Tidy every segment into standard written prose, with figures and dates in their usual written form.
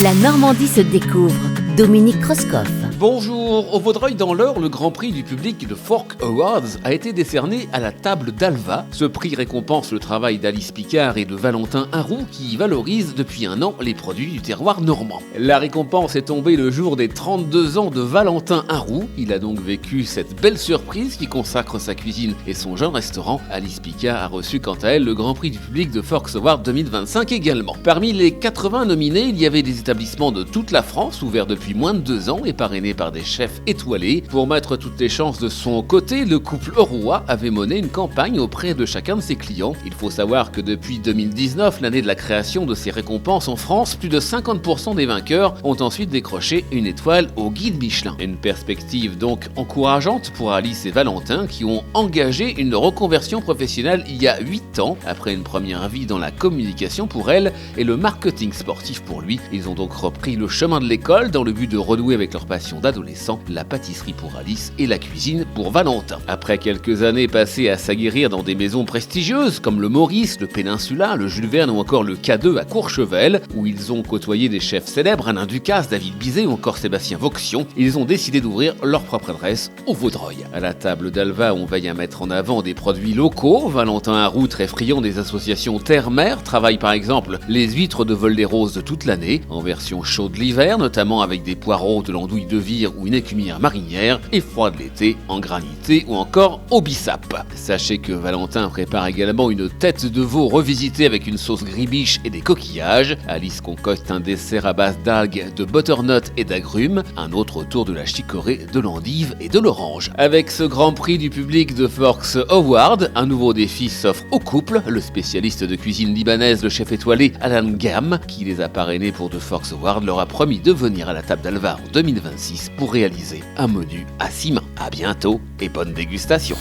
La Normandie se découvre. Dominique Kreuskopf. Bonjour, au Vaudreuil dans l'Eure, le Grand Prix du public de Fork Awards a été décerné à la table d'Alva. Ce prix récompense le travail d'Alice Picard et de Valentin Haroux qui valorisent depuis un an les produits du terroir normand. La récompense est tombée le jour des 32 ans de Valentin Haroux. Il a donc vécu cette belle surprise qui consacre sa cuisine et son jeune restaurant. Alice Picard a reçu quant à elle le Grand Prix du public de Fork Awards 2025 également. Parmi les 80 nominés, il y avait des établissements de toute la France ouverts depuis moins de 2 ans et parrainés par des chefs étoilés. Pour mettre toutes les chances de son côté, le couple Auroy avait mené une campagne auprès de chacun de ses clients. Il faut savoir que depuis 2019, l'année de la création de ces récompenses en France, plus de 50% des vainqueurs ont ensuite décroché une étoile au guide Michelin. Une perspective donc encourageante pour Alice et Valentin qui ont engagé une reconversion professionnelle il y a 8 ans, après une première vie dans la communication pour elle et le marketing sportif pour lui. Ils ont donc repris le chemin de l'école dans le but de renouer avec leur passion d'adolescent, la pâtisserie pour Alice et la cuisine pour Valentin. Après quelques années passées à s'aguerrir dans des maisons prestigieuses comme le Maurice, le Péninsula, le Jules Verne ou encore le K2 à Courchevel, où ils ont côtoyé des chefs célèbres, Alain Ducasse, David Bizet ou encore Sébastien Vauxion, ils ont décidé d'ouvrir leur propre adresse au Vaudreuil. À la table d'Alva, on veille à mettre en avant des produits locaux. Valentin Haroux, très friand des associations terre-mer, travaille par exemple les huîtres de Vol-des-Roses de toute l'année, en version chaude l'hiver, notamment avec des poireaux, de l'andouille de vire ou une écumière marinière, et froide l'été en granité ou encore au bissap. Sachez que Valentin prépare également une tête de veau revisitée avec une sauce gribiche et des coquillages. Alice concocte un dessert à base d'algues, de butternut et d'agrumes, un autre autour de la chicorée, de l'endive et de l'orange. Avec ce grand prix du public de Forks Award, un nouveau défi s'offre au couple. Le spécialiste de cuisine libanaise, le chef étoilé Alan Gam, qui les a parrainés pour The Forks Award, leur a promis de venir à la table d'Alva en 2026 pour réaliser un menu à 6 mains. À bientôt et bonne dégustation.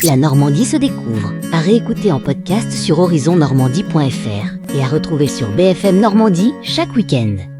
La Normandie se découvre. À réécouter en podcast sur horizonnormandie.fr et à retrouver sur BFM Normandie chaque week-end.